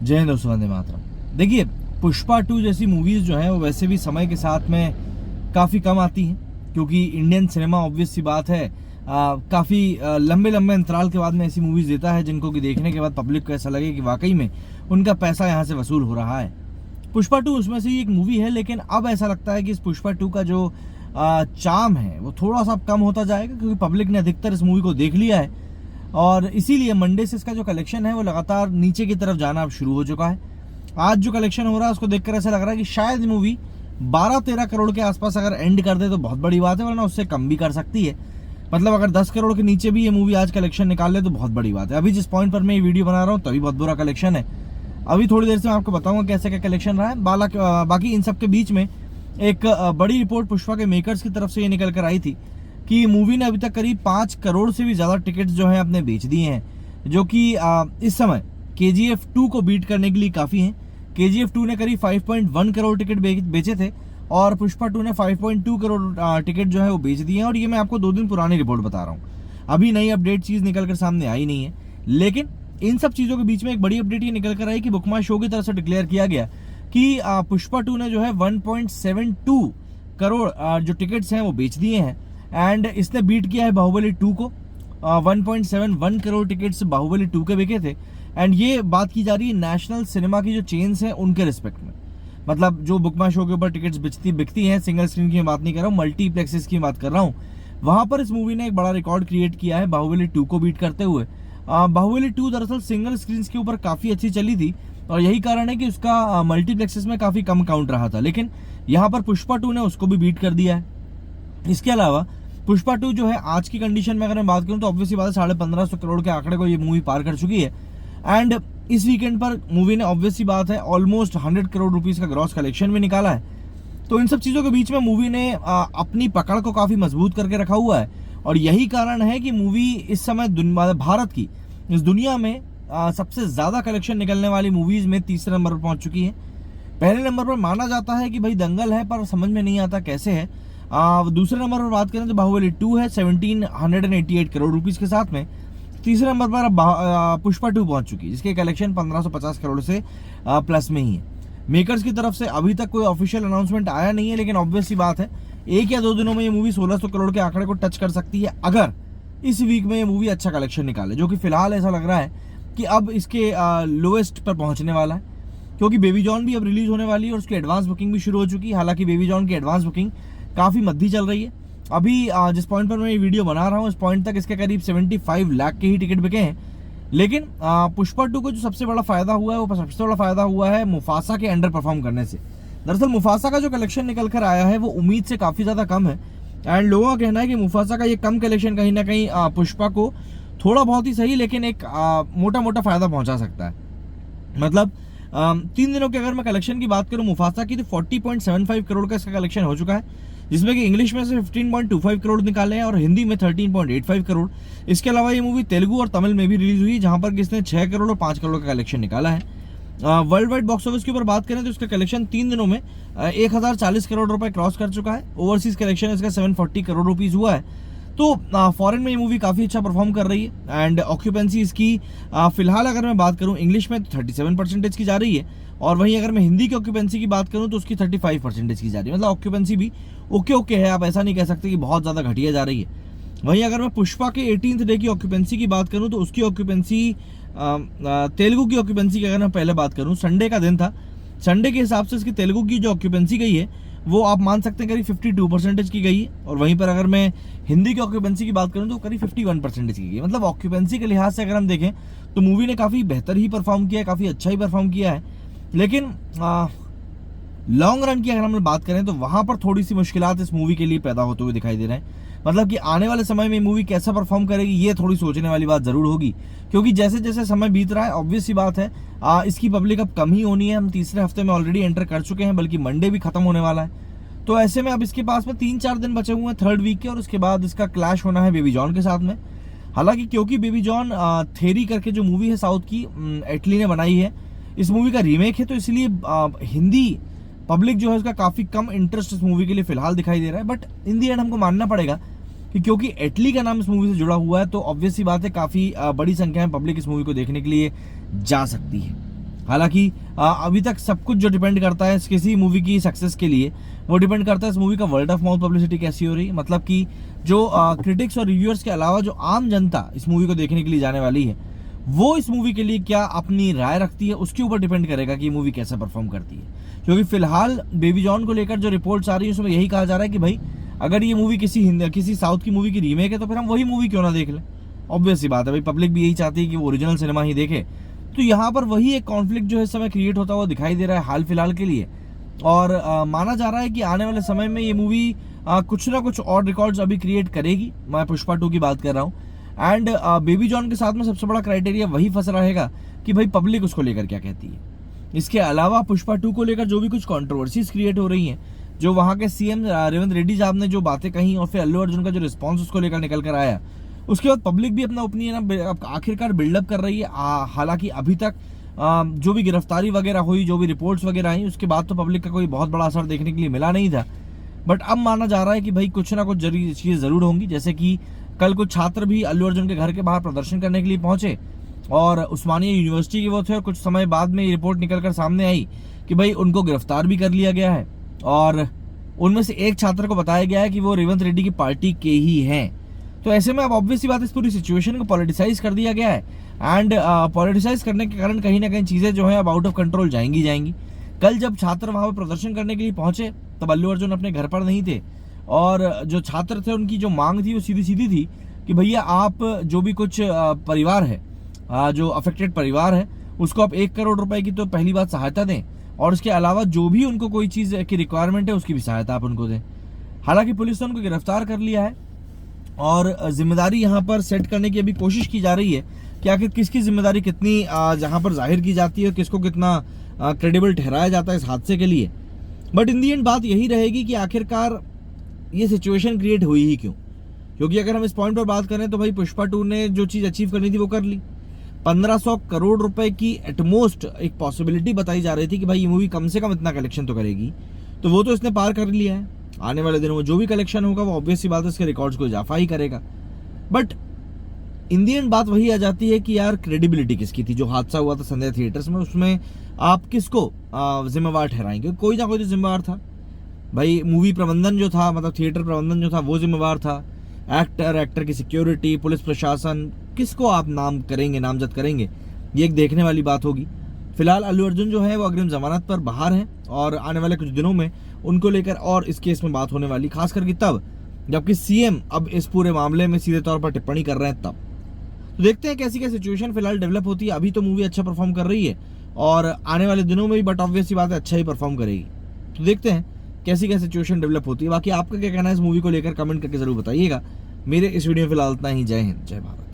जय हिंद दोस्तों, वंदे मातरम। देखिए, पुष्पा 2 जैसी मूवीज जो हैं वो वैसे भी समय के साथ में काफ़ी कम आती हैं, क्योंकि इंडियन सिनेमा ऑब्वियस सी बात है काफ़ी लंबे लंबे अंतराल के बाद में ऐसी मूवीज देता है जिनको कि देखने के बाद पब्लिक को ऐसा लगे कि वाकई में उनका पैसा यहाँ से वसूल हो रहा है। पुष्पा 2 उसमें से ही एक मूवी है, लेकिन अब ऐसा लगता है कि इस पुष्पा 2 का जो चार्म है वो थोड़ा सा कम होता जाएगा, क्योंकि पब्लिक ने अधिकतर इस मूवी को देख लिया है और इसीलिए मंडे से इसका जो कलेक्शन है वो लगातार नीचे की तरफ जाना अब शुरू हो चुका है। आज जो कलेक्शन हो रहा है उसको देखकर ऐसा लग रहा है कि शायद मूवी 12-13 करोड़ के आसपास अगर एंड कर दे तो बहुत बड़ी बात है, वरना उससे कम भी कर सकती है। मतलब अगर 10 करोड़ के नीचे भी ये मूवी आज कलेक्शन निकाल ले तो बहुत बड़ी बात है। अभी जिस पॉइंट पर मैं ये वीडियो बना रहा हूँ तभी बहुत बुरा कलेक्शन है। अभी थोड़ी देर से मैं आपको बताऊंगा कैसे क्या कलेक्शन रहा है। बाकी इन सब के बीच में एक बड़ी रिपोर्ट पुष्पा के मेकर्स की तरफ से ये निकल कर आई थी कि मूवी ने अभी तक करीब 5 करोड़ से भी ज़्यादा टिकट्स जो हैं अपने बेच दिए हैं, जो कि इस समय KGF 2 को बीट करने के लिए काफ़ी हैं। KGF 2 ने करीब 5.1 करोड़ टिकट बेचे थे और पुष्पा 2 ने 5.2 करोड़ टिकट जो है वो बेच दिए हैं। और ये मैं आपको 2 दिन पुरानी रिपोर्ट बता रहा हूँ, अभी नई अपडेट चीज़ निकल कर सामने आई नहीं है। लेकिन इन सब चीज़ों के बीच में एक बड़ी अपडेट ये निकल कर आई कि बुक माई शो की तरफ से डिक्लेयर किया गया कि पुष्पा 2 ने जो है 1.72 करोड़ जो टिकट्स हैं वो बेच दिए हैं एंड इसने बीट किया है बाहुबली 2 को। 1.71 करोड़ टिकट्स बाहुबली 2 के बिके थे एंड ये बात की जा रही है नेशनल सिनेमा की जो चेन्स हैं उनके रिस्पेक्ट में। मतलब जो बुक माई शो के ऊपर टिकट्स बिकती हैं, सिंगल स्क्रीन की बात नहीं कर रहा हूँ, मल्टीप्लेक्सेस की बात कर रहा हूँ, वहां पर इस मूवी ने एक बड़ा रिकॉर्ड क्रिएट किया है बाहुबली 2 को बीट करते हुए। बाहुबली 2 दरअसल सिंगल स्क्रीन के ऊपर काफ़ी अच्छी चली थी और यही कारण है कि उसका मल्टीप्लेक्सेस में काफ़ी कम काउंट रहा था, लेकिन यहाँ पर पुष्पा 2 ने उसको भी बीट कर दिया है। इसके अलावा पुष्पा 2 जो है आज की कंडीशन में अगर मैं बात करूं तो ऑब्वियसली बात है 1550 करोड़ के आंकड़े को ये मूवी पार कर चुकी है एंड इस वीकेंड पर मूवी ने ऑब्वियसली बात है ऑलमोस्ट 100 करोड़ रुपीस का ग्रॉस कलेक्शन भी निकाला है। तो इन सब चीज़ों के बीच में मूवी ने अपनी पकड़ को काफ़ी मजबूत करके रखा हुआ है और यही कारण है कि मूवी इस समय भारत की इस दुनिया में सबसे ज़्यादा कलेक्शन निकलने वाली मूवीज़ में तीसरे नंबर पर पहुंच चुकी है। पहले नंबर पर माना जाता है कि भाई दंगल है, पर समझ में नहीं आता कैसे है। दूसरे नंबर पर बात करें तो बाहुबली 2 है 1788 करोड़ रुपीस के साथ में। तीसरे नंबर पर पुष्पा 2 पहुंच चुकी है जिसके कलेक्शन 1550 करोड़ से प्लस में ही है। मेकर्स की तरफ से अभी तक कोई ऑफिशियल अनाउंसमेंट आया नहीं है, लेकिन ऑब्वियस सी बात है 1 या 2 दिनों में ये मूवी 1600 करोड़ के आंकड़े को टच कर सकती है अगर इस वीक में ये मूवी अच्छा कलेक्शन निकाले, जो कि फिलहाल ऐसा लग रहा है कि अब इसके लोएस्ट पर पहुंचने वाला है, क्योंकि बेबी जॉन भी अब रिलीज होने वाली है और उसकी एडवांस बुकिंग भी शुरू हो चुकी है। हालांकि बेबी जॉन की एडवांस बुकिंग काफ़ी मद्दी चल रही है। अभी जिस पॉइंट पर मैं ये वीडियो बना रहा हूँ इस पॉइंट तक इसके करीब 75 लाख के ही टिकट बिके हैं। लेकिन पुष्पा 2 को जो सबसे बड़ा फायदा हुआ है वो सबसे बड़ा फायदा हुआ है मुफासा के अंडर परफॉर्म करने से। दरअसल मुफासा का जो कलेक्शन निकल कर आया है वो उम्मीद से काफ़ी ज़्यादा कम है एंड लोगों का कहना है कि मुफासा का ये कम कलेक्शन कहीं ना कहीं पुष्पा को थोड़ा बहुत ही सही लेकिन एक मोटा मोटा फायदा पहुंचा सकता है। मतलब 3 दिनों के अगर मैं कलेक्शन की बात करूं मुफासा की तो 40.75 करोड़ का इसका कलेक्शन हो चुका है, जिसमें कि इंग्लिश में से 15.25 करोड़ निकाले हैं और हिंदी में 13.85 करोड़। इसके अलावा ये मूवी तेलुगु और तमिल में भी रिलीज हुई जहां पर किसने 6 करोड़ और 5 करोड़ का कलेक्शन निकाला है। वर्ल्ड वाइड बॉक्स ऑफिस के ऊपर बात करें तो इसका कलेक्शन 3 दिनों में 1040 करोड़ रुपए क्रॉस कर चुका है। ओवरसीज कलेक्शन इसका 740 करोड़ रुपीज हुआ है। तो फॉरेन में ये मूवी काफ़ी अच्छा परफॉर्म कर रही है एंड ऑक्यूपेंसी इसकी फिलहाल अगर मैं बात करूं इंग्लिश में तो 37% की जा रही है और वहीं अगर मैं हिंदी की ऑक्यूपेंसी की बात करूं तो उसकी 35% की जा रही है। मतलब ऑक्यूपेंसी भी ओके है, आप ऐसा नहीं कह सकते कि बहुत ज़्यादा घटिया जा रही है। वहीं अगर मैं पुष्पा के 18th डे की ऑक्यूपेंसी की बात करूं तो उसकी ऑक्यूपेंसी तेलुगु की ऑक्यूपेंसी की अगर मैं पहले बात करूं, संडे का दिन था, संडे के हिसाब से इसकी तेलुगु की जो ऑक्यूपेंसी गई है वो आप मान सकते हैं करीब 52% की गई है और वहीं पर अगर मैं हिंदी की ऑक्यूपेंसी की बात करूं तो करीब 51% की गई है। मतलब ऑक्यूपेंसी के लिहाज से अगर हम देखें तो मूवी ने काफ़ी बेहतर ही परफॉर्म किया है, काफ़ी अच्छा ही परफॉर्म किया है। लेकिन लॉन्ग रन की अगर हम बात करें तो वहां पर थोड़ी सी मुश्किलात इस मूवी के लिए पैदा होते हुए दिखाई दे रहे हैं। मतलब कि आने वाले समय में मूवी कैसा परफॉर्म करेगी ये थोड़ी सोचने वाली बात जरूर होगी, क्योंकि जैसे जैसे समय बीत रहा है ऑब्वियस सी बात है इसकी पब्लिक अब कम ही होनी है। हम तीसरे हफ्ते में ऑलरेडी एंटर कर चुके हैं, बल्कि मंडे भी खत्म होने वाला है। तो ऐसे में अब इसके पास में 3-4 दिन बचे हुए हैं 3rd वीक के और उसके बाद इसका क्लैश होना है बेबी जॉन के साथ में। हालांकि क्योंकि बेबी जॉन थेरी करके जो मूवी है साउथ की एटली ने बनाई है, इस मूवी का रीमेक है, तो इसलिए हिंदी पब्लिक जो है उसका काफ़ी कम इंटरेस्ट इस मूवी के लिए फिलहाल दिखाई दे रहा है। बट इन दी एंड हमको मानना पड़ेगा कि क्योंकि एटली का नाम इस मूवी से जुड़ा हुआ है तो ऑब्वियस सी बात है काफ़ी बड़ी संख्या में पब्लिक इस मूवी को देखने के लिए जा सकती है। हालांकि अभी तक सब कुछ जो डिपेंड करता है किसी मूवी की सक्सेस के लिए, वो डिपेंड करता है इस मूवी का वर्ड ऑफ माउथ पब्लिसिटी कैसी हो रही है। मतलब कि जो क्रिटिक्स और रिव्यूअर्स के अलावा जो आम जनता इस मूवी को देखने के लिए जाने वाली है, वो इस मूवी के लिए क्या अपनी राय रखती है, उसके ऊपर डिपेंड करेगा कि ये मूवी कैसा परफॉर्म करती है। क्योंकि फिलहाल बेबी जॉन को लेकर जो रिपोर्ट्स आ रही है उसमें यही कहा जा रहा है कि भाई अगर ये मूवी किसी साउथ की मूवी की रीमेक है तो फिर हम वही मूवी क्यों ना देख लें। ऑब्वियस सी बात है भाई, पब्लिक भी यही चाहती है कि वो ओरिजिनल सिनेमा ही देखे। तो यहाँ पर वही एक कॉन्फ्लिक्ट जो है इस समय क्रिएट होता हुआ दिखाई दे रहा है हाल फिलहाल के लिए। और माना जा रहा है कि आने वाले समय में ये मूवी कुछ ना कुछ और रिकॉर्ड्स अभी क्रिएट करेगी। मैं पुष्पा 2 की बात कर रहा हूँ। एंड बेबी जॉन के साथ में सबसे बड़ा क्राइटेरिया वही फंस रहेगा कि भाई पब्लिक उसको लेकर क्या कहती है। इसके अलावा पुष्पा 2 को लेकर जो भी कुछ कंट्रोवर्सीज क्रिएट हो रही हैं, जो वहाँ के सीएम रेवंत रेड्डी साहब ने जो बातें कही और फिर अल्लू अर्जुन का जो रिस्पॉन्स उसको लेकर निकल कर आया, उसके बाद पब्लिक भी अपना ओपिनियन आखिरकार बिल्डअप कर रही है। हालांकि अभी तक जो भी गिरफ्तारी वगैरह हुई, जो भी रिपोर्ट्स वगैरह आई, उसके बाद तो पब्लिक का कोई बहुत बड़ा असर देखने के लिए मिला नहीं था। बट अब माना जा रहा है कि भाई कुछ ना कुछ चीज़ जरूर होंगी। जैसे कि कल कुछ छात्र भी अल्लू अर्जुन के घर के बाहर प्रदर्शन करने के लिए पहुंचे और उस्मानिया यूनिवर्सिटी के वो थे, और कुछ समय बाद में ये रिपोर्ट निकलकर सामने आई कि भाई उनको गिरफ्तार भी कर लिया गया है और उनमें से एक छात्र को बताया गया है कि वो रेवंत रेड्डी की पार्टी के ही हैं। तो ऐसे में अब ऑब्वियस सी बात, इस पूरी सिचुएशन को पॉलिटिसाइज कर दिया गया है। एंड पॉलिटिसाइज करने के कारण कहीं ना कहीं चीज़ें जो है अब आउट ऑफ कंट्रोल जाएंगी। कल जब छात्र वहाँ पर प्रदर्शन करने के लिए पहुंचे तब अल्लू अर्जुन अपने घर पर नहीं थे, और जो छात्र थे उनकी जो मांग थी वो सीधी सीधी थी कि भैया आप जो भी कुछ परिवार है, जो अफेक्टेड परिवार है, उसको आप 1 करोड़ रुपए की तो पहली बात सहायता दें, और उसके अलावा जो भी उनको कोई चीज़ की रिक्वायरमेंट है उसकी भी सहायता आप उनको दें। हालांकि पुलिस ने उनको गिरफ्तार कर लिया है और जिम्मेदारी यहाँ पर सेट करने की अभी कोशिश की जा रही है कि आखिर किसकी जिम्मेदारी कितनी यहाँ पर जाहिर की जाती है और किसको कितना क्रेडिबल ठहराया जाता है इस हादसे के लिए। बट इन दी एंड बात यही रहेगी कि आखिरकार ये सिचुएशन क्रिएट हुई ही क्यों। क्योंकि अगर हम इस पॉइंट पर बात करें तो भाई पुष्पा 2 ने जो चीज़ अचीव करनी थी वो कर ली। 1500 करोड़ रुपए की एटमोस्ट एक पॉसिबिलिटी बताई जा रही थी कि भाई ये मूवी कम से कम इतना कलेक्शन तो करेगी, तो वो तो इसने पार कर लिया है। आने वाले दिनों में जो भी कलेक्शन होगा वो ऑब्वियस सी बात है इसके रिकॉर्ड्स को इजाफा ही करेगा। बट इन दी एंड बात वही आ जाती है कि यार क्रेडिबिलिटी किसकी थी। जो हादसा हुआ था संध्या थिएटर्स में, उसमें आप किसको जिम्मेवार ठहराएंगे? कोई ना कोई तो जिम्मेवार था भाई। मूवी प्रबंधन जो था, मतलब थिएटर प्रबंधन जो था वो जिम्मेवार था। एक्टर की सिक्योरिटी, पुलिस प्रशासन, किसको आप नामजद करेंगे, ये एक देखने वाली बात होगी। फिलहाल अल्लू अर्जुन जो है वो अग्रिम जमानत पर बाहर हैं और आने वाले कुछ दिनों में उनको लेकर और इस केस में बात होने वाली, खास करके तब जबकि सीएम अब इस पूरे मामले में सीधे तौर पर टिप्पणी कर रहे हैं तब। तो देखते हैं कैसी क्या सिचुएशन फिलहाल डेवलप होती है। अभी तो मूवी अच्छा परफॉर्म कर रही है और आने वाले दिनों में भी बट ऑब्वियस सी बात है अच्छा ही परफॉर्म करेगी। तो देखते हैं कैसी क्या सिचुएशन डेवलप होती है। बाकी आपका क्या कहना है इस मूवी को लेकर कमेंट करके जरूर बताइएगा। मेरे इस वीडियो में फिलहाल इतना ही। जय हिंद, जय भारत।